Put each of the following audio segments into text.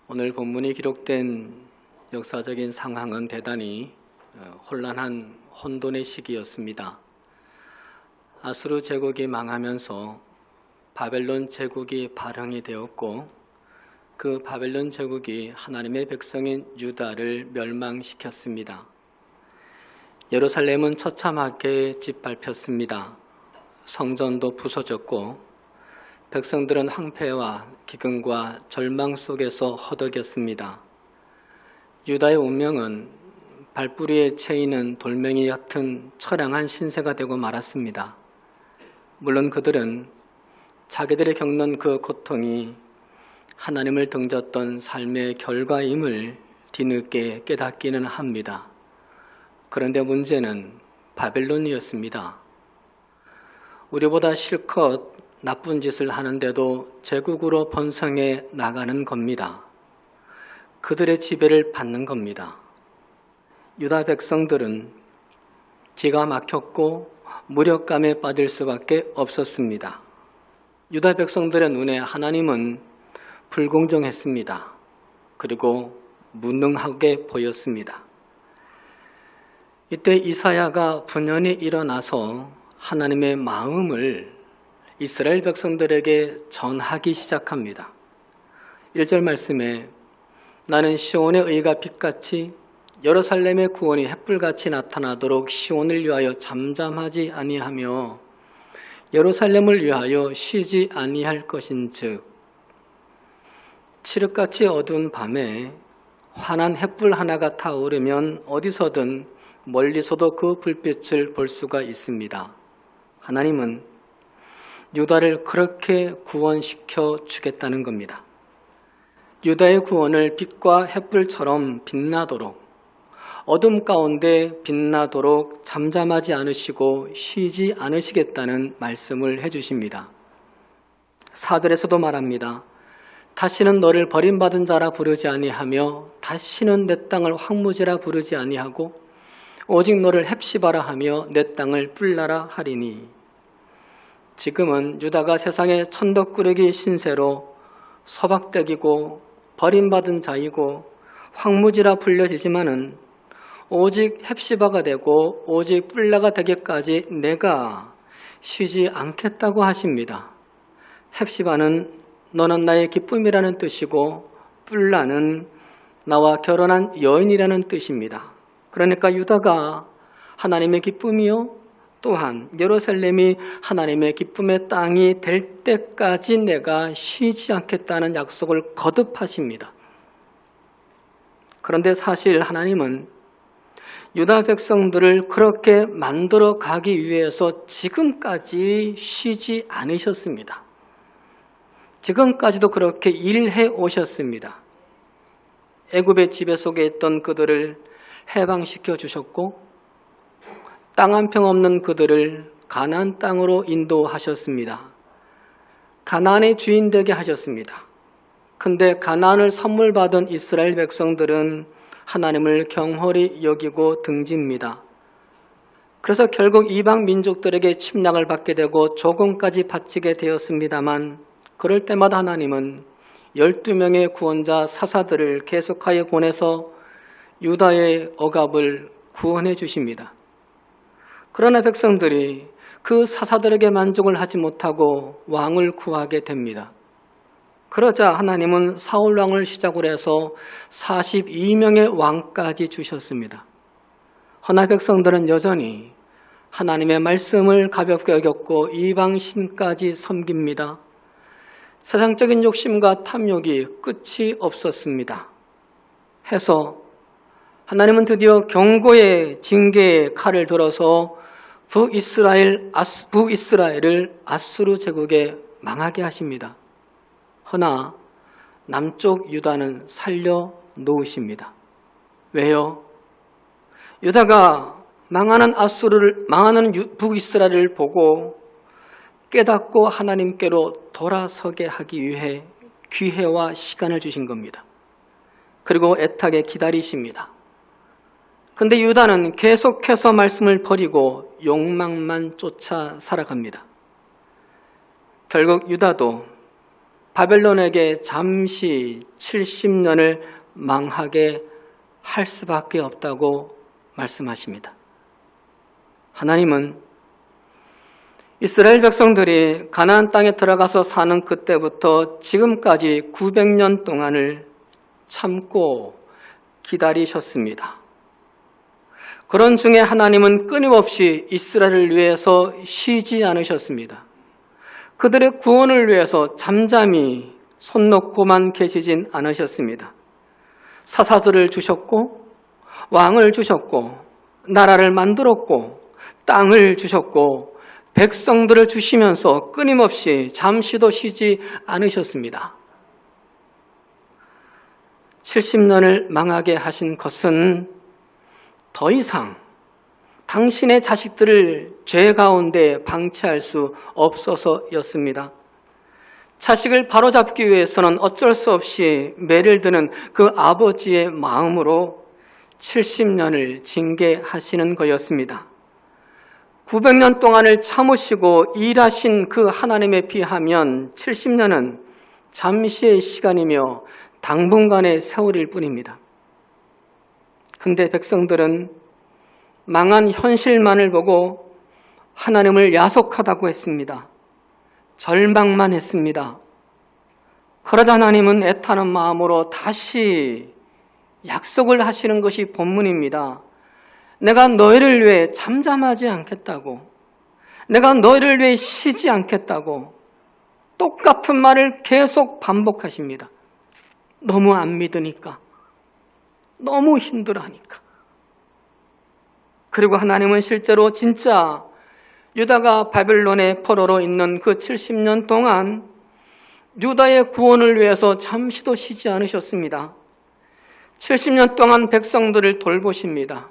오늘 본문이 기록된 역사적인 상황은 대단히 혼란한 혼돈의 시기였습니다. 아수르 제국이 망하면서 바벨론 제국이 발흥이 되었고 그 바벨론 제국이 하나님의 백성인 유다를 멸망시켰습니다. 예루살렘은 처참하게 짓밟혔습니다. 성전도 부서졌고 백성들은 황폐와 기근과 절망 속에서 허덕였습니다. 유다의 운명은 발뿌리에 채이는 돌멩이 같은 처량한 신세가 되고 말았습니다. 물론 그들은 자기들이 겪는 그 고통이 하나님을 등졌던 삶의 결과임을 뒤늦게 깨닫기는 합니다. 그런데 문제는 바벨론이었습니다. 우리보다 실컷 나쁜 짓을 하는데도 제국으로 번성해 나가는 겁니다. 그들의 지배를 받는 겁니다. 유다 백성들은 기가 막혔고 무력감에 빠질 수밖에 없었습니다. 유다 백성들의 눈에 하나님은 불공정했습니다. 그리고 무능하게 보였습니다. 이때 이사야가 분연히 일어나서 하나님의 마음을 이스라엘 백성들에게 전하기 시작합니다. 1절 말씀에 나는 시온의 의가 빛같이 예루살렘의 구원이 햇불같이 나타나도록 시온을 위하여 잠잠하지 아니하며 예루살렘을 위하여 쉬지 아니할 것인즉 칠흑같이 어두운 밤에 환한 햇불 하나가 타오르면 어디서든 멀리서도 그 불빛을 볼 수가 있습니다. 하나님은 유다를 그렇게 구원시켜 주겠다는 겁니다. 유다의 구원을 빛과 햇불처럼 빛나도록 어둠 가운데 빛나도록 잠잠하지 않으시고 쉬지 않으시겠다는 말씀을 해주십니다. 4절에서도 말합니다. 다시는 너를 버림받은 자라 부르지 아니하며 다시는 내 땅을 황무지라 부르지 아니하고 오직 너를 헵시바라 하며 내 땅을 뿔나라 하리니. 지금은 유다가 세상의 천덕꾸러기 신세로 소박되기고 버림받은 자이고 황무지라 불려지지만은 오직 헵시바가 되고 오직 뿔나가 되기까지 내가 쉬지 않겠다고 하십니다. 헵시바는 너는 나의 기쁨이라는 뜻이고 뿔나는 나와 결혼한 여인이라는 뜻입니다. 그러니까 유다가 하나님의 기쁨이요 또한 예루살렘이 하나님의 기쁨의 땅이 될 때까지 내가 쉬지 않겠다는 약속을 거듭하십니다. 그런데 사실 하나님은 유다 백성들을 그렇게 만들어 가기 위해서 지금까지 쉬지 않으셨습니다. 지금까지도 그렇게 일해 오셨습니다. 애굽의 지배 속에 있던 그들을 해방시켜 주셨고 땅 한 평 없는 그들을 가나안 땅으로 인도하셨습니다. 가나안의 주인 되게 하셨습니다. 근데 가나안을 선물 받은 이스라엘 백성들은 하나님을 경홀히 여기고 등집니다. 그래서 결국 이방 민족들에게 침략을 받게 되고 조공까지 바치게 되었습니다만 그럴 때마다 하나님은 12명의 구원자 사사들을 계속하여 보내서 유다의 억압을 구원해 주십니다. 그러나 백성들이 그 사사들에게 만족을 하지 못하고 왕을 구하게 됩니다. 그러자 하나님은 사울 왕을 시작으로 해서 42명의 왕까지 주셨습니다. 허나 백성들은 여전히 하나님의 말씀을 가볍게 여겼고 이방 신까지 섬깁니다. 세상적인 욕심과 탐욕이 끝이 없었습니다. 해서 하나님은 드디어 경고의 징계의 칼을 들어서 북이스라엘을 아수르 제국에 망하게 하십니다. 허나 남쪽 유다는 살려 놓으십니다. 왜요? 유다가 망하는 북이스라엘을 보고 깨닫고 하나님께로 돌아서게 하기 위해 기회와 시간을 주신 겁니다. 그리고 애타게 기다리십니다. 근데 유다는 계속해서 말씀을 버리고 욕망만 쫓아 살아갑니다. 결국 유다도 바벨론에게 잠시 70년을 망하게 할 수밖에 없다고 말씀하십니다. 하나님은 이스라엘 백성들이 가나안 땅에 들어가서 사는 그때부터 지금까지 900년 동안을 참고 기다리셨습니다. 그런 중에 하나님은 끊임없이 이스라엘을 위해서 쉬지 않으셨습니다. 그들의 구원을 위해서 잠잠히 손 놓고만 계시진 않으셨습니다. 사사들을 주셨고 왕을 주셨고 나라를 만들었고 땅을 주셨고 백성들을 주시면서 끊임없이 잠시도 쉬지 않으셨습니다. 70년을 망하게 하신 것은 더 이상 당신의 자식들을 죄 가운데 방치할 수 없어서였습니다. 자식을 바로잡기 위해서는 어쩔 수 없이 매를 드는 그 아버지의 마음으로 70년을 징계하시는 거였습니다. 900년 동안을 참으시고 일하신 그 하나님에 비하면 70년은 잠시의 시간이며 당분간의 세월일 뿐입니다. 근데 백성들은 망한 현실만을 보고 하나님을 야속하다고 했습니다. 절망만 했습니다. 그러자 하나님은 애타는 마음으로 다시 약속을 하시는 것이 본문입니다. 내가 너희를 위해 잠잠하지 않겠다고, 내가 너희를 위해 쉬지 않겠다고 똑같은 말을 계속 반복하십니다. 너무 안 믿으니까, 너무 힘들어하니까. 그리고 하나님은 실제로 진짜 유다가 바벨론의 포로로 있는 그 70년 동안 유다의 구원을 위해서 잠시도 쉬지 않으셨습니다. 70년 동안 백성들을 돌보십니다.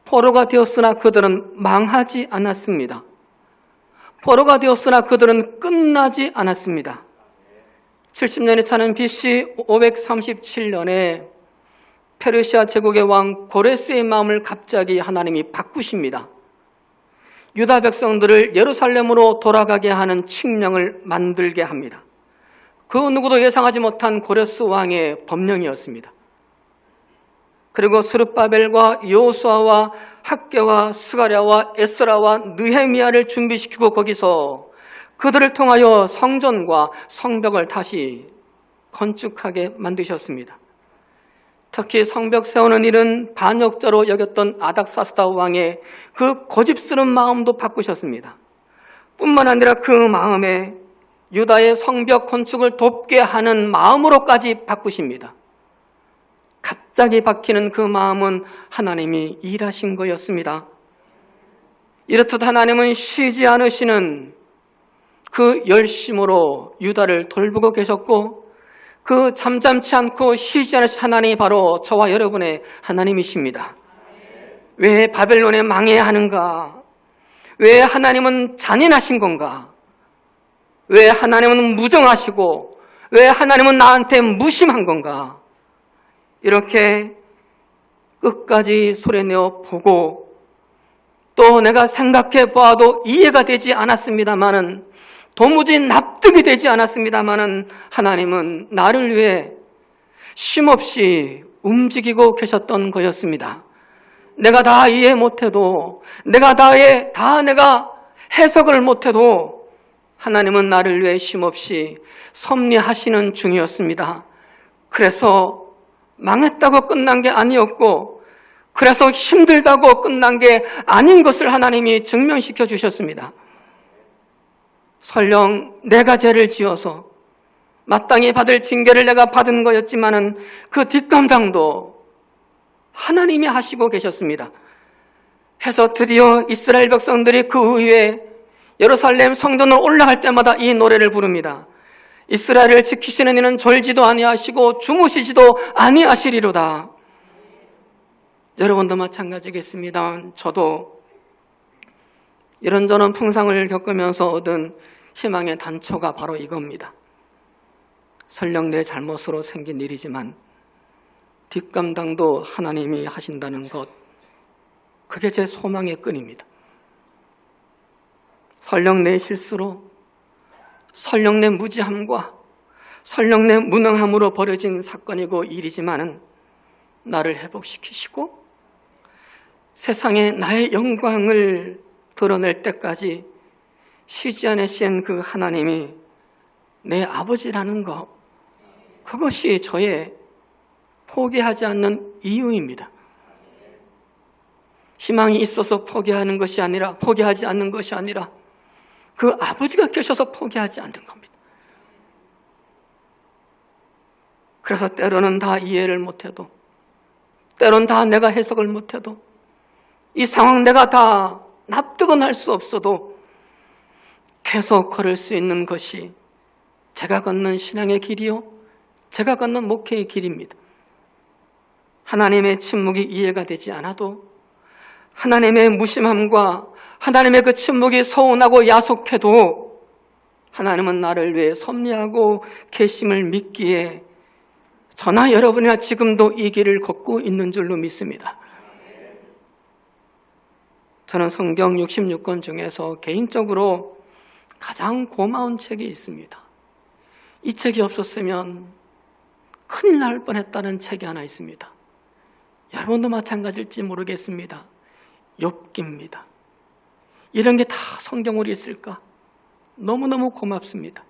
포로가 되었으나 그들은 망하지 않았습니다. 포로가 되었으나 그들은 끝나지 않았습니다. 70년이 차는 BC 537년에 페르시아 제국의 왕 고레스의 마음을 갑자기 하나님이 바꾸십니다. 유다 백성들을 예루살렘으로 돌아가게 하는 칙령을 만들게 합니다. 그 누구도 예상하지 못한 고레스 왕의 법령이었습니다. 그리고 스룹바벨과 여호수아와 학개와 스가랴와 에스라와 느헤미야를 준비시키고 거기서 그들을 통하여 성전과 성벽을 다시 건축하게 만드셨습니다. 특히 성벽 세우는 일은 반역자로 여겼던 아닥사스다 왕의 그 고집스러운 마음도 바꾸셨습니다. 뿐만 아니라 그 마음에 유다의 성벽 건축을 돕게 하는 마음으로까지 바꾸십니다. 갑자기 바뀌는 그 마음은 하나님이 일하신 거였습니다. 이렇듯 하나님은 쉬지 않으시는 그 열심으로 유다를 돌보고 계셨고, 그 잠잠치 않고 쉬지 않으신 하나님이 바로 저와 여러분의 하나님이십니다. 왜 바벨론에 망해야 하는가? 왜 하나님은 잔인하신 건가? 왜 하나님은 무정하시고 왜 하나님은 나한테 무심한 건가? 이렇게 끝까지 소리내어 보고 또 내가 생각해 보아도 이해가 되지 않았습니다마는, 도무지 납득이 되지 않았습니다마는 하나님은 나를 위해 쉼없이 움직이고 계셨던 거였습니다. 내가 다 이해 못해도, 내가 해석을 못해도 하나님은 나를 위해 쉼없이 섭리하시는 중이었습니다. 그래서 망했다고 끝난 게 아니었고, 그래서 힘들다고 끝난 게 아닌 것을 하나님이 증명시켜 주셨습니다. 설령 내가 죄를 지어서 마땅히 받을 징계를 내가 받은 거였지만은 그 뒷감당도 하나님이 하시고 계셨습니다. 해서 드디어 이스라엘 백성들이 그 후에 예루살렘 성전으로 올라갈 때마다 이 노래를 부릅니다. 이스라엘을 지키시는 이는 졸지도 아니하시고 주무시지도 아니하시리로다. 여러분도 마찬가지겠습니다. 저도 이런저런 풍상을 겪으면서 얻은 희망의 단초가 바로 이겁니다. 설령 내 잘못으로 생긴 일이지만 뒷감당도 하나님이 하신다는 것, 그게 제 소망의 끈입니다. 설령 내 실수로, 설령 내 무지함과 설령 내 무능함으로 벌어진 사건이고 일이지만은 나를 회복시키시고 세상에 나의 영광을 드러낼 때까지 쉬지 않으신 그 하나님이 내 아버지라는 것, 그것이 저의 포기하지 않는 이유입니다. 희망이 있어서 포기하는 것이 아니라, 포기하지 않는 것이 아니라 그 아버지가 계셔서 포기하지 않는 겁니다. 그래서 때로는 다 이해를 못해도, 때로는 다 내가 해석을 못해도, 이 상황 내가 다 납득은 할 수 없어도 계속 걸을 수 있는 것이 제가 걷는 신앙의 길이요, 제가 걷는 목회의 길입니다. 하나님의 침묵이 이해가 되지 않아도, 하나님의 무심함과 하나님의 그 침묵이 서운하고 야속해도 하나님은 나를 위해 섭리하고 계심을 믿기에 저나 여러분이나 지금도 이 길을 걷고 있는 줄로 믿습니다. 저는 성경 66권 중에서 개인적으로 가장 고마운 책이 있습니다. 이 책이 없었으면 큰일 날 뻔했다는 책이 하나 있습니다. 여러분도 마찬가지일지 모르겠습니다. 욥기입니다. 이런 게 다 성경으로 있을까? 너무너무 고맙습니다.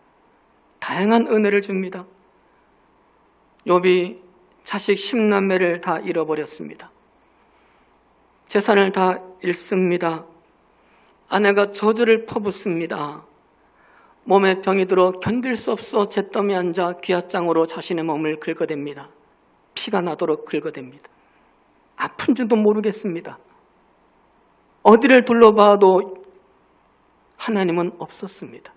다양한 은혜를 줍니다. 욥이 자식 10남매를 다 잃어버렸습니다. 재산을 다 잃습니다. 아내가 저주를 퍼붓습니다. 몸에 병이 들어 견딜 수 없어 잿더미에 앉아 귀앗장으로 자신의 몸을 긁어댑니다. 피가 나도록 긁어댑니다. 아픈 줄도 모르겠습니다. 어디를 둘러봐도 하나님은 없었습니다.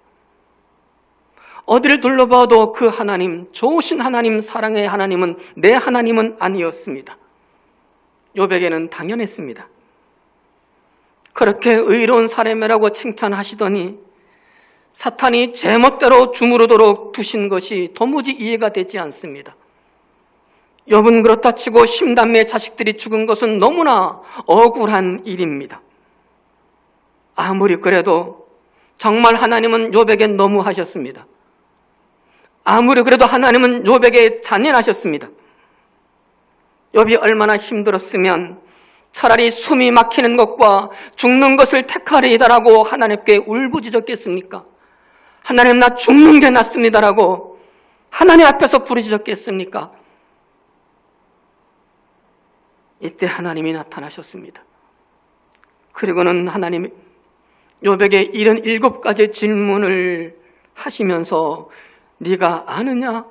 어디를 둘러봐도 그 하나님, 좋으신 하나님, 사랑의 하나님은 내 하나님은 아니었습니다. 욥에게는 당연했습니다. 그렇게 의로운 사람이라고 칭찬하시더니 사탄이 제멋대로 주무르도록 두신 것이 도무지 이해가 되지 않습니다. 욥은 그렇다 치고 10남매의 자식들이 죽은 것은 너무나 억울한 일입니다. 아무리 그래도 정말 하나님은 욥에게 너무하셨습니다. 아무리 그래도 하나님은 욥에게 잔인하셨습니다. 욥이 얼마나 힘들었으면 차라리 숨이 막히는 것과 죽는 것을 택하리이다라고 하나님께 울부짖었겠습니까? 하나님, 나 죽는 게 낫습니다라고 하나님 앞에서 부르짖었겠습니까? 이때 하나님이 나타나셨습니다. 그리고는 하나님이 욥에게 77가지 질문을 하시면서 네가 아느냐?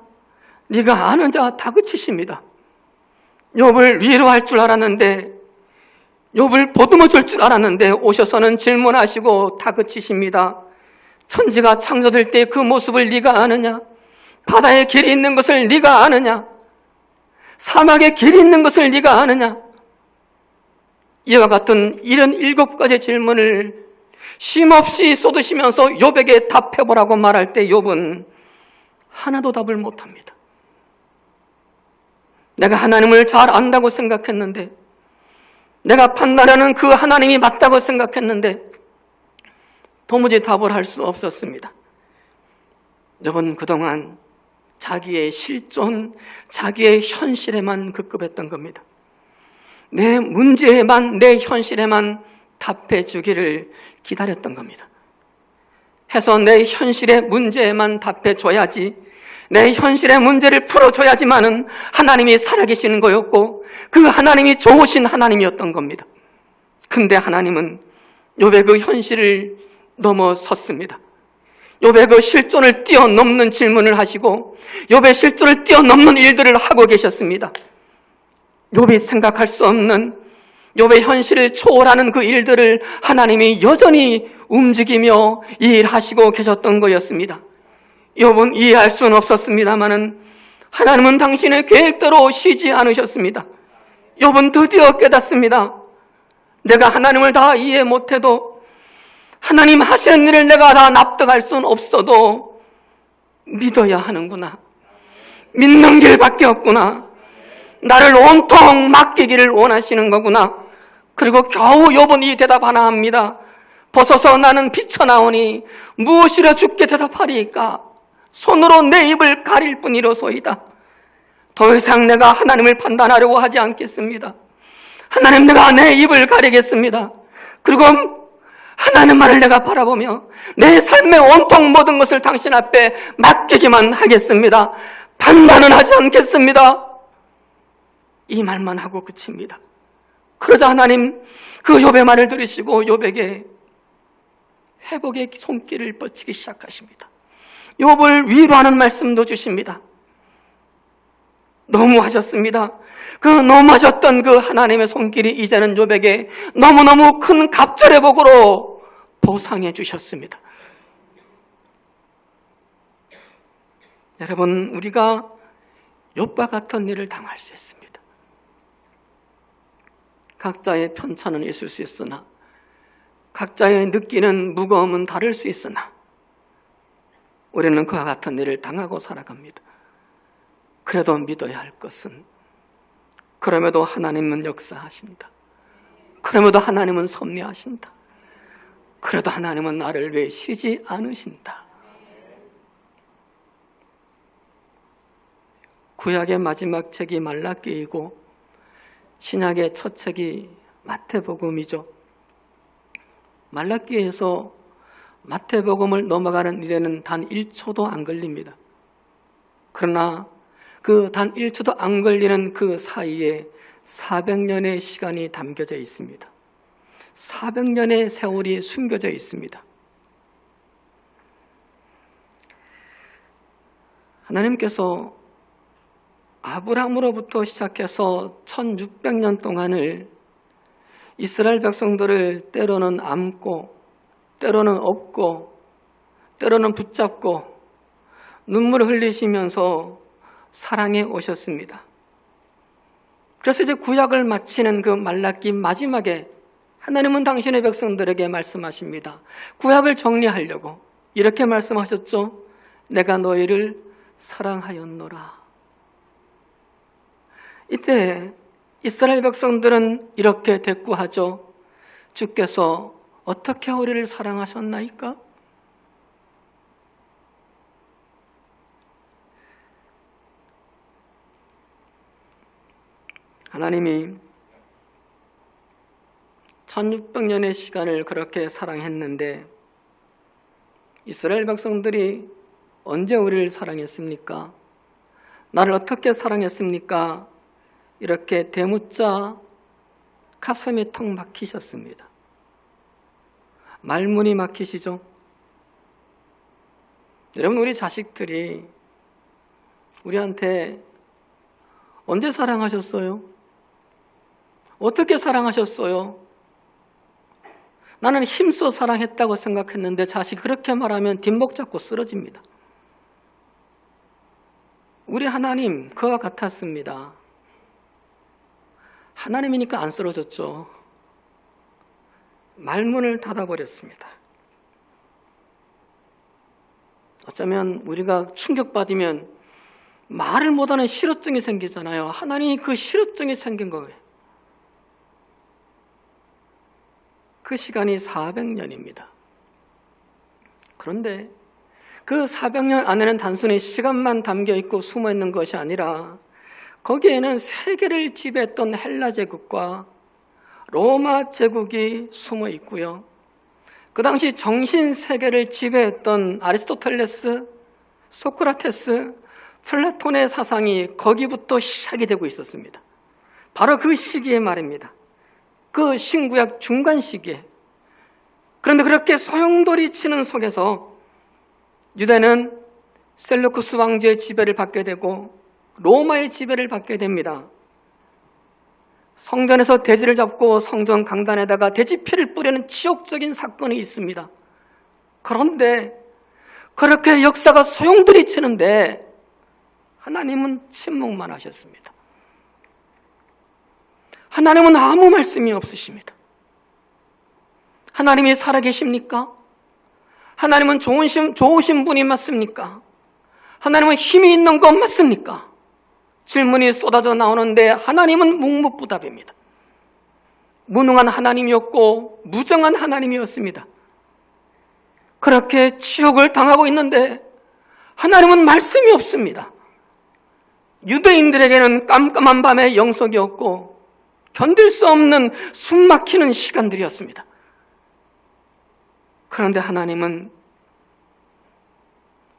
네가 아느냐? 다그치십니다. 욥을 위로할 줄 알았는데, 욥을 보듬어 줄 줄 알았는데 오셔서는 질문하시고 다그치십니다. 천지가 창조될 때 그 모습을 네가 아느냐? 바다에 길이 있는 것을 네가 아느냐? 사막에 길이 있는 것을 네가 아느냐? 이와 같은 77가지 질문을 쉼없이 쏟으시면서 욥에게 답해보라고 말할 때 욥은 하나도 답을 못합니다. 내가 하나님을 잘 안다고 생각했는데, 내가 판단하는 그 하나님이 맞다고 생각했는데 도무지 답을 할 수 없었습니다. 욥은 그동안 자기의 실존, 자기의 현실에만 급급했던 겁니다. 내 문제에만, 내 현실에만 답해 주기를 기다렸던 겁니다. 해서 내 현실의 문제에만 답해 줘야지, 내 현실의 문제를 풀어줘야지만은 하나님이 살아계시는 거였고 그 하나님이 좋으신 하나님이었던 겁니다. 근데 하나님은 욥의 그 현실을 넘어섰습니다. 욥의 그 실존을 뛰어넘는 질문을 하시고 욥의 실존을 뛰어넘는 일들을 하고 계셨습니다. 욥이 생각할 수 없는 욥의 현실을 초월하는 그 일들을 하나님이 여전히 움직이며 일하시고 계셨던 거였습니다. 욥은 이해할 수는 없었습니다마는 하나님은 당신의 계획대로 쉬지 않으셨습니다. 욥은 드디어 깨닫습니다. 내가 하나님을 다 이해 못해도, 하나님 하시는 일을 내가 다 납득할 수는 없어도 믿어야 하는구나. 믿는 길밖에 없구나. 나를 온통 맡기기를 원하시는 거구나. 그리고 겨우 욥은 이 대답 하나 합니다. 벗어서 나는 비쳐나오니 무엇이라 주께 대답하리이까? 손으로 내 입을 가릴 뿐이로소이다. 더 이상 내가 하나님을 판단하려고 하지 않겠습니다. 하나님, 내가 내 입을 가리겠습니다. 그리고 하나님만을 내가 바라보며 내 삶의 온통 모든 것을 당신 앞에 맡기기만 하겠습니다. 판단은 하지 않겠습니다. 이 말만 하고 그칩니다. 그러자 하나님 그 욥의 말을 들으시고 욥에게 회복의 손길을 뻗치기 시작하십니다. 욥을 위로하는 말씀도 주십니다. 너무하셨습니다. 그 너무하셨던 그 하나님의 손길이 이제는 욥에게 너무너무 큰 갑절의 복으로 보상해 주셨습니다. 여러분, 우리가 욥과 같은 일을 당할 수 있습니다. 각자의 편차는 있을 수 있으나 각자의 느끼는 무거움은 다를 수 있으나 우리는 그와 같은 일을 당하고 살아갑니다. 그래도 믿어야 할 것은 그럼에도 하나님은 역사하신다. 그럼에도 하나님은 섭리하신다. 그래도 하나님은 나를 외시지 않으신다. 구약의 마지막 책이 말라기이고 신약의 첫 책이 마태복음이죠. 말라기에서 마태복음을 넘어가는 일에는 단 1초도 안 걸립니다. 그러나 그 단 1초도 안 걸리는 그 사이에 400년의 시간이 담겨져 있습니다. 400년의 세월이 숨겨져 있습니다. 하나님께서 아브라함으로부터 시작해서 1600년 동안을 이스라엘 백성들을 때로는 안고 때로는 업고 때로는 붙잡고 눈물을 흘리시면서 사랑해 오셨습니다. 그래서 이제 구약을 마치는 그 말라기 마지막에 하나님은 당신의 백성들에게 말씀하십니다. 구약을 정리하려고 이렇게 말씀하셨죠. 내가 너희를 사랑하였노라. 이때 이스라엘 백성들은 이렇게 대꾸하죠. 주께서 어떻게 우리를 사랑하셨나이까? 하나님이 1600년의 시간을 그렇게 사랑했는데 이스라엘 백성들이 언제 우리를 사랑했습니까? 나를 어떻게 사랑했습니까? 이렇게 대묻자 가슴이 턱 막히셨습니다. 말문이 막히시죠? 여러분, 우리 자식들이 우리한테 언제 사랑하셨어요? 어떻게 사랑하셨어요? 나는 힘써 사랑했다고 생각했는데 자식이 그렇게 말하면 뒷목 잡고 쓰러집니다. 우리 하나님 그와 같았습니다. 하나님이니까 안 쓰러졌죠. 말문을 닫아버렸습니다. 어쩌면 우리가 충격받으면 말을 못하는 실어증이 생기잖아요. 하나님이 그 실어증이 생긴 거예요. 그 시간이 400년입니다. 그런데 그 400년 안에는 단순히 시간만 담겨있고 숨어있는 것이 아니라 거기에는 세계를 지배했던 헬라 제국과 로마 제국이 숨어 있고요. 그 당시 정신 세계를 지배했던 아리스토텔레스, 소크라테스, 플라톤의 사상이 거기부터 시작이 되고 있었습니다. 바로 그 시기의 말입니다. 그 신구약 중간 시기에. 그런데 그렇게 소용돌이 치는 속에서 유대는 셀루쿠스 왕조의 지배를 받게 되고 로마의 지배를 받게 됩니다. 성전에서 돼지를 잡고 성전 강단에다가 돼지 피를 뿌리는 치욕적인 사건이 있습니다. 그런데 그렇게 역사가 소용돌이 치는데 하나님은 침묵만 하셨습니다. 하나님은 아무 말씀이 없으십니다. 하나님이 살아계십니까? 하나님은 좋으신 분이 맞습니까? 하나님은 힘이 있는 것 맞습니까? 질문이 쏟아져 나오는데 하나님은 묵묵부답입니다. 무능한 하나님이었고 무정한 하나님이었습니다. 그렇게 치욕을 당하고 있는데 하나님은 말씀이 없습니다. 유대인들에게는 깜깜한 밤의 영석이었고 견딜 수 없는 숨막히는 시간들이었습니다. 그런데 하나님은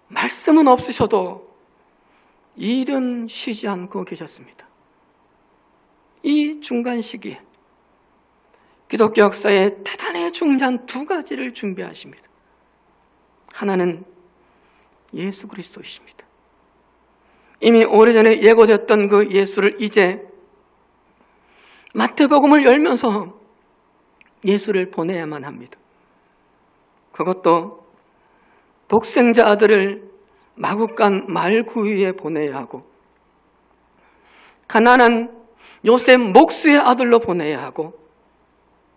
말씀은 없으셔도 일은 쉬지 않고 계셨습니다. 이 중간 시기에 기독교 역사에 대단히 중요한 두 가지를 준비하십니다. 하나는 예수 그리스도이십니다. 이미 오래전에 예고됐던 그 예수를 이제 마태복음을 열면서 예수를 보내야만 합니다. 그것도 독생자 아들을 마국간 말구유에 보내야 하고 가난한 요셉 목수의 아들로 보내야 하고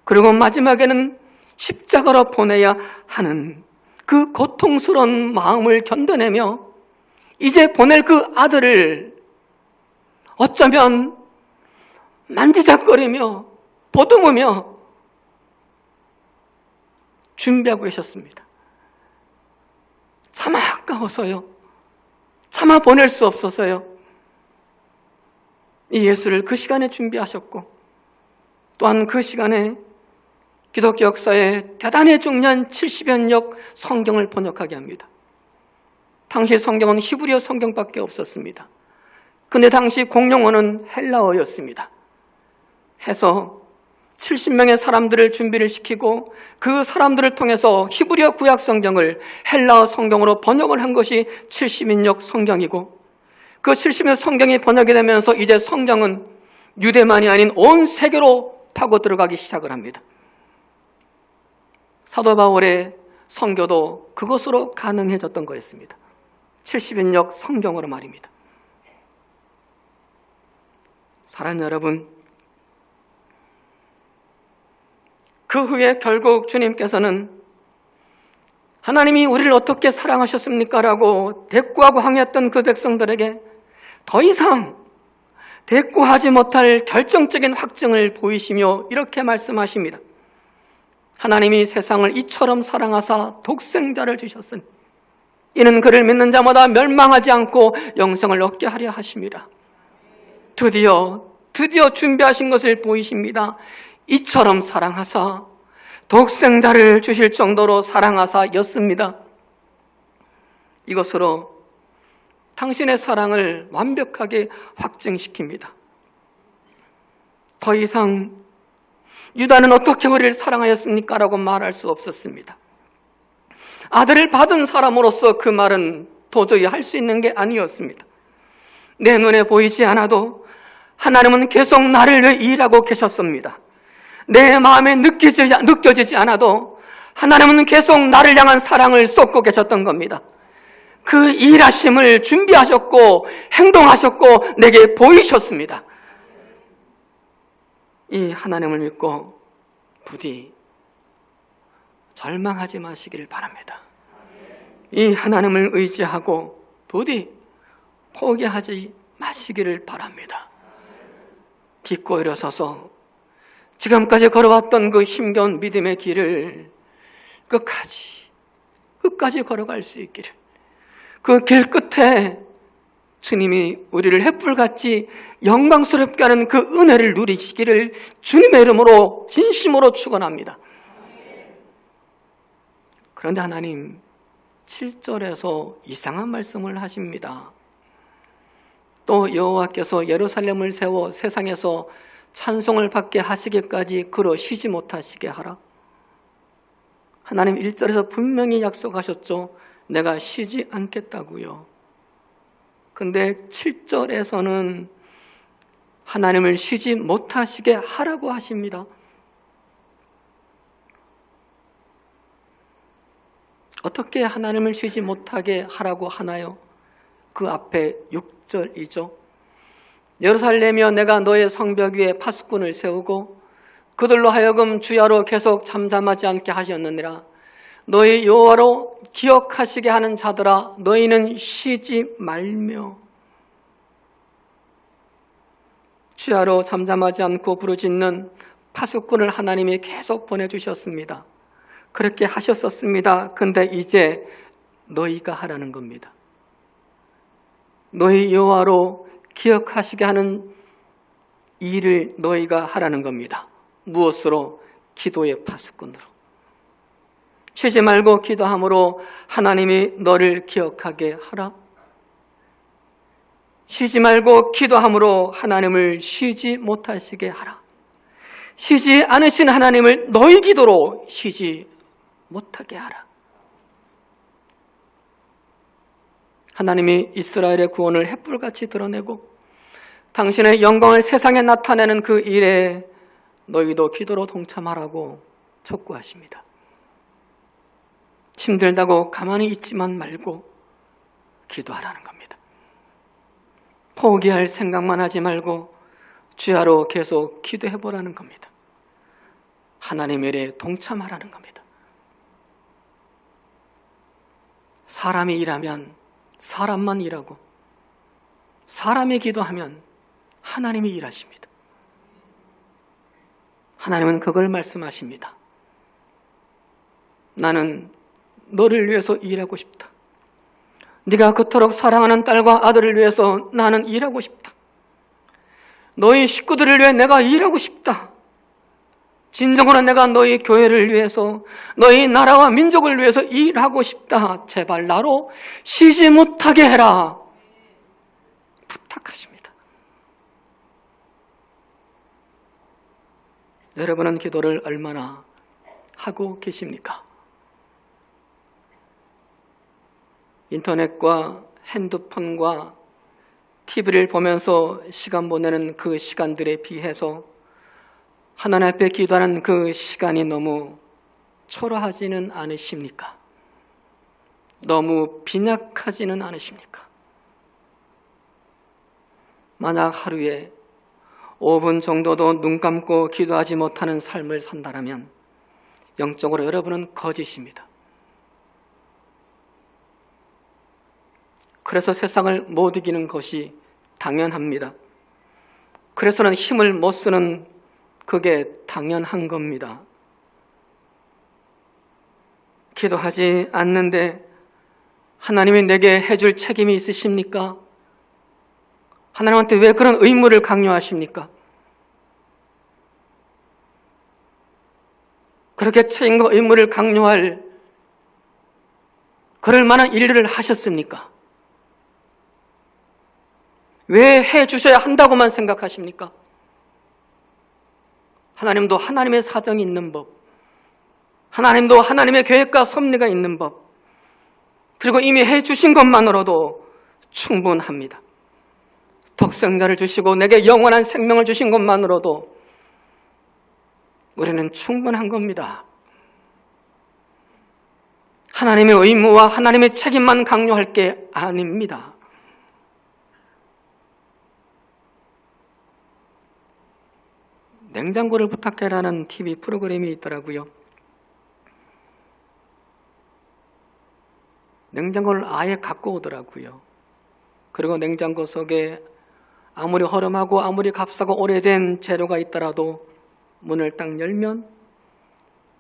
그리고 마지막에는 십자가로 보내야 하는 그 고통스러운 마음을 견뎌내며 이제 보낼 그 아들을 어쩌면 만지작거리며 보듬으며 준비하고 계셨습니다. 차마 아까워서요. 차마 보낼 수 없어서요. 이 예수를 그 시간에 준비하셨고 또한 그 시간에 기독교 역사에 대단히 중요한 70여 역 성경을 번역하게 합니다. 당시 성경은 히브리어 성경밖에 없었습니다. 근데 당시 공용어는 헬라어였습니다. 해서 70명의 사람들을 준비를 시키고 그 사람들을 통해서 히브리어 구약 성경을 헬라어 성경으로 번역을 한 것이 70인역 성경이고 그 70인 성경이 번역이 되면서 이제 성경은 유대만이 아닌 온 세계로 파고 들어가기 시작을 합니다. 사도 바울의 선교도 그것으로 가능해졌던 거였습니다. 70인역 성경으로 말입니다. 사랑하는 여러분, 그 후에 결국 주님께서는 하나님이 우리를 어떻게 사랑하셨습니까? 라고 대꾸하고 항의했던 그 백성들에게 더 이상 대꾸하지 못할 결정적인 확증을 보이시며 이렇게 말씀하십니다. 하나님이 세상을 이처럼 사랑하사 독생자를 주셨으니 이는 그를 믿는 자마다 멸망하지 않고 영생을 얻게 하려 하심이라. 드디어 준비하신 것을 보이십니다. 이처럼 사랑하사 독생자를 주실 정도로 사랑하사였습니다. 이것으로 당신의 사랑을 완벽하게 확증시킵니다. 더 이상 유다는 어떻게 우리를 사랑하였습니까? 라고 말할 수 없었습니다. 아들을 받은 사람으로서 그 말은 도저히 할 수 있는 게 아니었습니다. 내 눈에 보이지 않아도 하나님은 계속 나를 위해 일하고 계셨습니다. 내 마음에 느껴지지 않아도 하나님은 계속 나를 향한 사랑을 쏟고 계셨던 겁니다. 그 일하심을 준비하셨고 행동하셨고 내게 보이셨습니다. 이 하나님을 믿고 부디 절망하지 마시기를 바랍니다. 이 하나님을 의지하고 부디 포기하지 마시기를 바랍니다. 딛고 일어서서 지금까지 걸어왔던 그 힘겨운 믿음의 길을 끝까지 걸어갈 수 있기를, 그 길 끝에 주님이 우리를 횃불같이 영광스럽게 하는 그 은혜를 누리시기를 주님의 이름으로 진심으로 축원합니다. 그런데 하나님 7절에서 이상한 말씀을 하십니다. 또 여호와께서 예루살렘을 세워 세상에서 찬송을 받게 하시기까지 그로 쉬지 못하시게 하라. 하나님 1절에서 분명히 약속하셨죠. 내가 쉬지 않겠다고요. 근데 7절에서는 하나님을 쉬지 못하시게 하라고 하십니다. 어떻게 하나님을 쉬지 못하게 하라고 하나요? 그 앞에 6절이죠. 예루살렘이여 내가 너의 성벽 위에 파수꾼을 세우고 그들로 하여금 주야로 계속 잠잠하지 않게 하셨느니라. 너희 여호와로 기억하시게 하는 자들아 너희는 쉬지 말며. 주야로 잠잠하지 않고 부르짖는 파수꾼을 하나님이 계속 보내주셨습니다. 그렇게 하셨었습니다. 근데 이제 너희가 하라는 겁니다. 너희 여호와로 기억하시게 하는 일을 너희가 하라는 겁니다. 무엇으로? 기도의 파수꾼으로. 쉬지 말고 기도함으로 하나님이 너를 기억하게 하라. 쉬지 말고 기도함으로 하나님을 쉬지 못하시게 하라. 쉬지 않으신 하나님을 너희 기도로 쉬지 못하게 하라. 하나님이 이스라엘의 구원을 햇불같이 드러내고 당신의 영광을 세상에 나타내는 그 일에 너희도 기도로 동참하라고 촉구하십니다. 힘들다고 가만히 있지만 말고 기도하라는 겁니다. 포기할 생각만 하지 말고 주야로 계속 기도해보라는 겁니다. 하나님의 일에 동참하라는 겁니다. 사람이 일하면 사람만 일하고 사람이 기도하면 하나님이 일하십니다. 하나님은 그걸 말씀하십니다. 나는 너를 위해서 일하고 싶다. 네가 그토록 사랑하는 딸과 아들을 위해서 나는 일하고 싶다. 너희 식구들을 위해 내가 일하고 싶다. 진정으로 내가 너희 교회를 위해서, 너희 나라와 민족을 위해서 일하고 싶다. 제발 나로 쉬지 못하게 해라. 부탁하십니다. 여러분은 기도를 얼마나 하고 계십니까? 인터넷과 핸드폰과 TV를 보면서 시간 보내는 그 시간들에 비해서 하나님 앞에 기도하는 그 시간이 너무 초라하지는 않으십니까? 너무 빈약하지는 않으십니까? 만약 하루에 5분 정도도 눈 감고 기도하지 못하는 삶을 산다면 영적으로 여러분은 거짓입니다. 그래서 세상을 못 이기는 것이 당연합니다. 그래서는 힘을 못 쓰는 그게 당연한 겁니다. 기도하지 않는데 하나님이 내게 해줄 책임이 있으십니까? 하나님한테 왜 그런 의무를 강요하십니까? 그렇게 책임과 의무를 강요할 그럴 만한 일을 하셨습니까? 왜 해주셔야 한다고만 생각하십니까? 하나님도 하나님의 사정이 있는 법, 하나님도 하나님의 계획과 섭리가 있는 법, 그리고 이미 해주신 것만으로도 충분합니다. 독생자를 주시고 내게 영원한 생명을 주신 것만으로도 우리는 충분한 겁니다. 하나님의 의무와 하나님의 책임만 강요할 게 아닙니다. 냉장고를 부탁해라는 TV 프로그램이 있더라고요. 냉장고를 아예 갖고 오더라고요. 그리고 냉장고 속에 아무리 허름하고 아무리 값싸고 오래된 재료가 있더라도 문을 딱 열면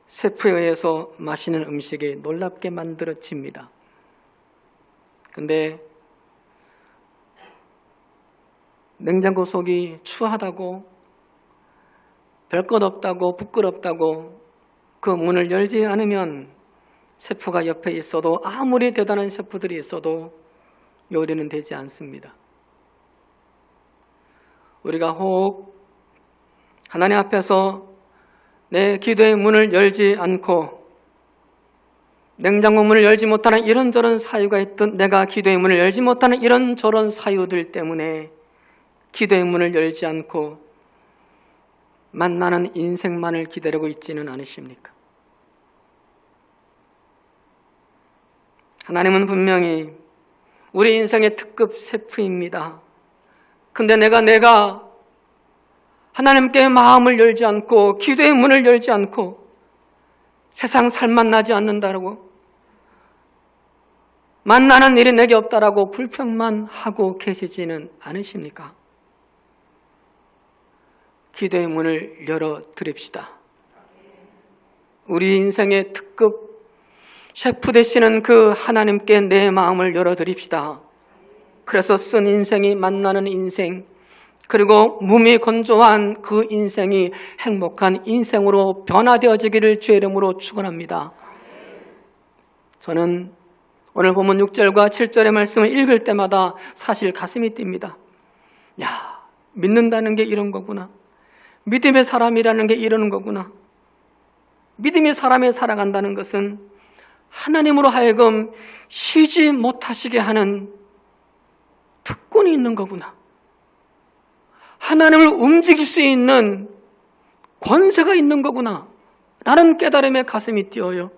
셰프에 의해서 맛있는 음식이 놀랍게 만들어집니다. 근데 냉장고 속이 추하다고, 별것 없다고, 부끄럽다고 그 문을 열지 않으면 셰프가 옆에 있어도, 아무리 대단한 셰프들이 있어도 요리는 되지 않습니다. 우리가 혹 하나님 앞에서 내 기도의 문을 열지 않고 냉장고 문을 열지 못하는 이런저런 사유가 있든, 내가 기도의 문을 열지 못하는 이런저런 사유들 때문에 기도의 문을 열지 않고 만나는 인생만을 기다리고 있지는 않으십니까? 하나님은 분명히 우리 인생의 특급 셰프입니다. 근데 내가 하나님께 마음을 열지 않고 기도의 문을 열지 않고 세상 살만 나지 않는다라고, 만나는 일이 내게 없다라고 불평만 하고 계시지는 않으십니까? 기도의 문을 열어드립시다. 우리 인생의 특급 셰프 되시는 그 하나님께 내 마음을 열어드립시다. 그래서 쓴 인생이 만나는 인생, 그리고 몸이 건조한 그 인생이 행복한 인생으로 변화되어지기를 주의 이름으로 축원합니다. 저는 오늘 본문 6절과 7절의 말씀을 읽을 때마다 사실 가슴이 뜁니다. 야, 믿는다는 게 이런 거구나. 믿음의 사람이라는 게 이러는 거구나. 믿음의 사람이 살아간다는 것은 하나님으로 하여금 쉬지 못하시게 하는 특권이 있는 거구나. 하나님을 움직일 수 있는 권세가 있는 거구나 라는 깨달음에 가슴이 뛰어요.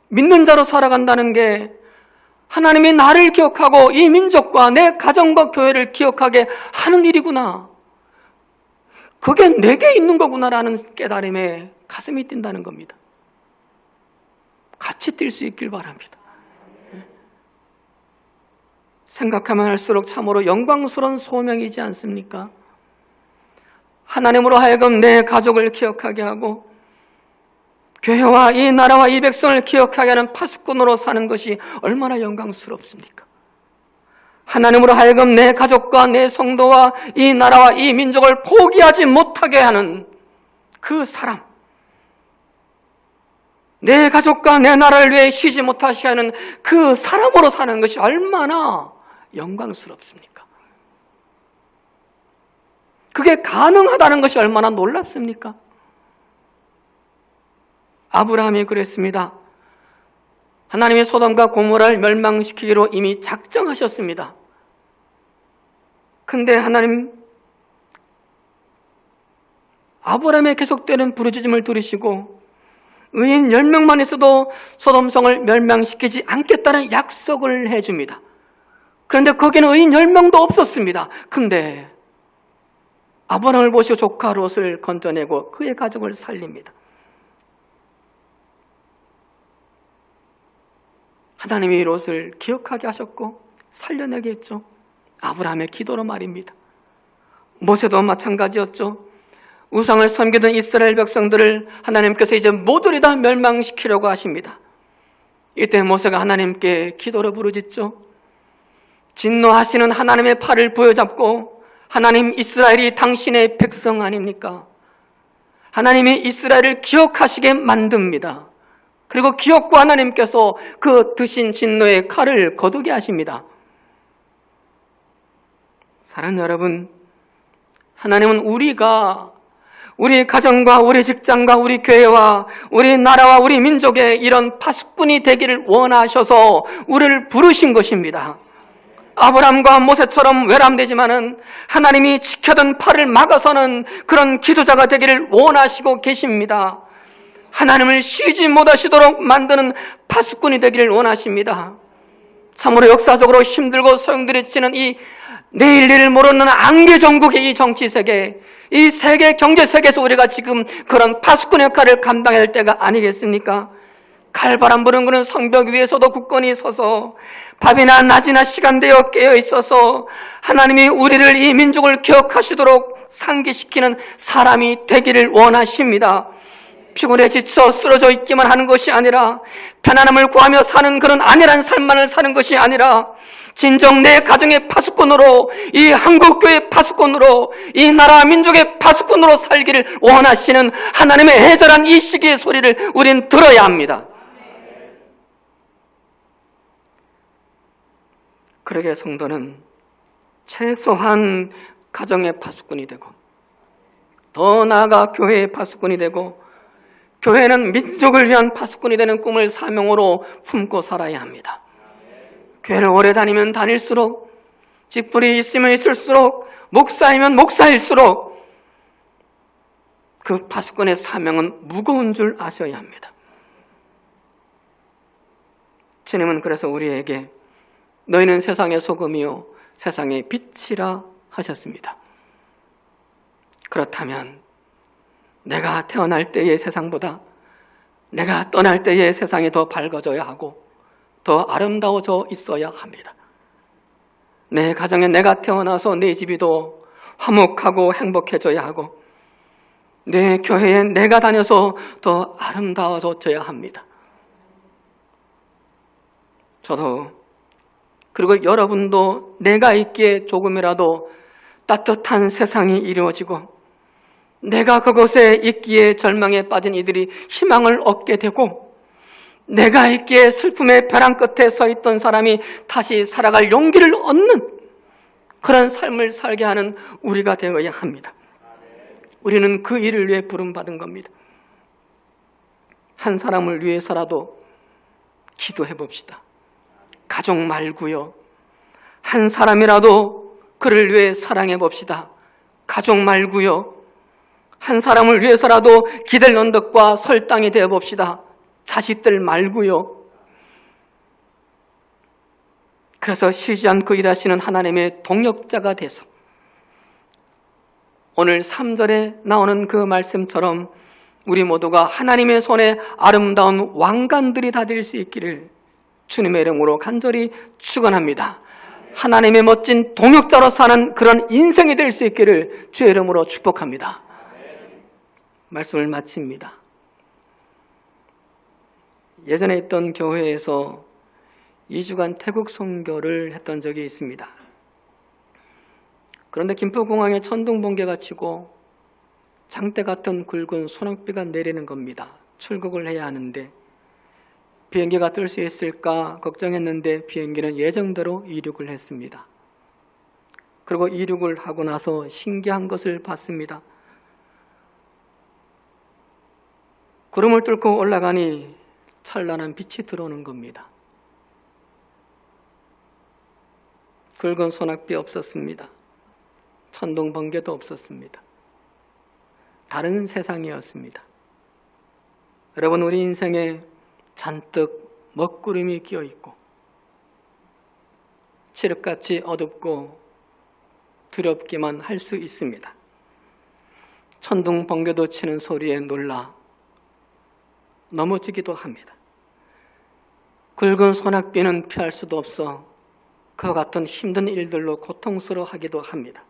믿는 자로 살아간다는 게 하나님이 나를 기억하고 이 민족과 내 가정과 교회를 기억하게 하는 일이구나. 그게 내게 있는 거구나라는 깨달음에 가슴이 뛴다는 겁니다. 같이 뛸 수 있길 바랍니다. 생각하면 할수록 참으로 영광스러운 소명이지 않습니까? 하나님으로 하여금 내 가족을 기억하게 하고 교회와 이 나라와 이 백성을 기억하게 하는 파수꾼으로 사는 것이 얼마나 영광스럽습니까? 하나님으로 하여금 내 가족과 내 성도와 이 나라와 이 민족을 포기하지 못하게 하는 그 사람, 내 가족과 내 나라를 위해 쉬지 못하게 하는 그 사람으로 사는 것이 얼마나 영광스럽습니까? 그게 가능하다는 것이 얼마나 놀랍습니까? 아브라함이 그랬습니다. 하나님이 소돔과 고모라를 멸망시키기로 이미 작정하셨습니다. 근데 하나님 아브라함의 계속되는 부르짖음을 들으시고 의인 10명만 있어도 소돔성을 멸망시키지 않겠다는 약속을 해줍니다. 그런데 거기는 의인 10명도 없었습니다. 근데 아브라함을 보시고 조카 롯을 건져내고 그의 가족을 살립니다. 하나님이 롯을 기억하게 하셨고 살려내게 했죠. 아브라함의 기도로 말입니다. 모세도 마찬가지였죠. 우상을 섬기던 이스라엘 백성들을 하나님께서 이제 모두를 다 멸망시키려고 하십니다. 이때 모세가 하나님께 기도로 부르짖죠. 진노하시는 하나님의 팔을 부여잡고 하나님, 이스라엘이 당신의 백성 아닙니까? 하나님이 이스라엘을 기억하시게 만듭니다. 그리고 기억과 하나님께서 그 드신 진노의 칼을 거두게 하십니다. 사랑하는 여러분, 하나님은 우리가 우리 가정과 우리 직장과 우리 교회와 우리 나라와 우리 민족의 이런 파수꾼이 되기를 원하셔서 우리를 부르신 것입니다. 아브라함과 모세처럼 외람되지만은 하나님이 지켜던 팔을 막아서는 그런 기도자가 되기를 원하시고 계십니다. 하나님을 쉬지 못하시도록 만드는 파수꾼이 되기를 원하십니다. 참으로 역사적으로 힘들고 소용돌이치는 이 내일 일을 모르는 안개 전국의 이 정치세계, 이 세계 경제세계에서 우리가 지금 그런 파수꾼 역할을 감당해야 할 때가 아니겠습니까? 칼바람 부는 그런 성벽 위에서도 굳건히 서서 밤이나 낮이나 시간되어 깨어 있어서 하나님이 우리를, 이 민족을 기억하시도록 상기시키는 사람이 되기를 원하십니다. 피곤해 지쳐 쓰러져 있기만 하는 것이 아니라 편안함을 구하며 사는 그런 안일한 삶만을 사는 것이 아니라 진정 내 가정의 파수꾼으로, 이 한국교회의 파수꾼으로, 이 나라 민족의 파수꾼으로 살기를 원하시는 하나님의 애절한 이 시기의 소리를 우린 들어야 합니다. 그러게 성도는 최소한 가정의 파수꾼이 되고 더 나아가 교회의 파수꾼이 되고 교회는 민족을 위한 파수꾼이 되는 꿈을 사명으로 품고 살아야 합니다. 교회를 오래 다니면 다닐수록, 직분이 있으면 있을수록, 목사이면 목사일수록 그 파수꾼의 사명은 무거운 줄 아셔야 합니다. 주님은 그래서 우리에게 너희는 세상의 소금이요 세상의 빛이라 하셨습니다. 그렇다면 내가 태어날 때의 세상보다 내가 떠날 때의 세상이 더 밝아져야 하고 더 아름다워져 있어야 합니다. 내 가정에 내가 태어나서 내 집이 더 화목하고 행복해져야 하고 내 교회에 내가 다녀서 더 아름다워져야 합니다. 저도 그리고 여러분도 내가 있기에 조금이라도 따뜻한 세상이 이루어지고 내가 그곳에 있기에 절망에 빠진 이들이 희망을 얻게 되고 내가 있기에 슬픔의 벼랑 끝에 서 있던 사람이 다시 살아갈 용기를 얻는 그런 삶을 살게 하는 우리가 되어야 합니다. 우리는 그 일을 위해 부름받은 겁니다. 한 사람을 위해서라도 기도해 봅시다. 가족 말고요. 한 사람이라도 그를 위해 사랑해 봅시다. 가족 말고요. 한 사람을 위해서라도 기댈 언덕과 설당이 되어 봅시다. 자식들 말고요. 그래서 쉬지 않고 일하시는 하나님의 동역자가 돼서 오늘 3절에 나오는 그 말씀처럼 우리 모두가 하나님의 손에 아름다운 왕관들이 다 될 수 있기를 주님의 이름으로 간절히 축원합니다. 하나님의 멋진 동역자로 사는 그런 인생이 될 수 있기를 주의 이름으로 축복합니다. 말씀을 마칩니다. 예전에 있던 교회에서 2주간 태국 선교를 했던 적이 있습니다. 그런데 김포공항에 천둥번개가 치고 장대 같은 굵은 소낙비가 내리는 겁니다. 출국을 해야 하는데 비행기가 뜰 수 있을까 걱정했는데 비행기는 예정대로 이륙을 했습니다. 그리고 이륙을 하고 나서 신기한 것을 봤습니다. 구름을 뚫고 올라가니 찬란한 빛이 들어오는 겁니다. 굵은 소낙비 없었습니다. 천둥번개도 없었습니다. 다른 세상이었습니다. 여러분, 우리 인생에 잔뜩 먹구름이 끼어있고 칠흑같이 어둡고 두렵기만 할 수 있습니다. 천둥번개도 치는 소리에 놀라 넘어지기도 합니다. 굵은 소낙비는 피할 수도 없어 그와 같은 힘든 일들로 고통스러워하기도 합니다.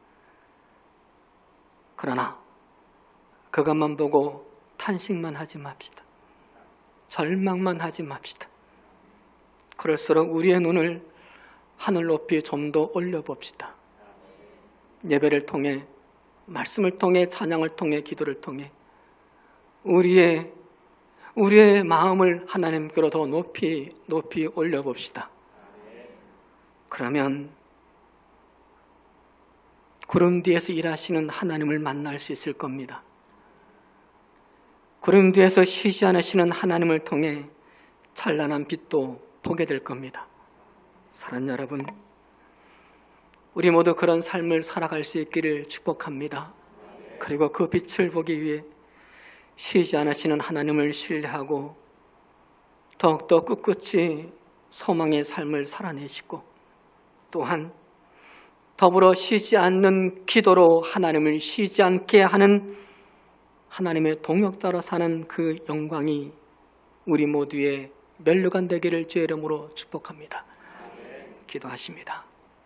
그러나 그것만 보고 탄식만 하지 맙시다. 절망만 하지 맙시다. 그럴수록 우리의 눈을 하늘 높이 좀 더 올려봅시다. 예배를 통해, 말씀을 통해, 찬양을 통해, 기도를 통해 우리의 마음을 하나님께로 더 높이 올려봅시다. 그러면 구름 뒤에서 일하시는 하나님을 만날 수 있을 겁니다. 구름 뒤에서 쉬지 않으시는 하나님을 통해 찬란한 빛도 보게 될 겁니다. 사랑하는 여러분, 우리 모두 그런 삶을 살아갈 수 있기를 축복합니다. 그리고 그 빛을 보기 위해 쉬지 않으시는 하나님을 신뢰하고 더욱더 꿋꿋이 소망의 삶을 살아내시고 또한 더불어 쉬지 않는 기도로 하나님을 쉬지 않게 하는 하나님의 동역자로 사는 그 영광이 우리 모두의 면류관 되기를 주의 이름으로 축복합니다. 기도하십니다.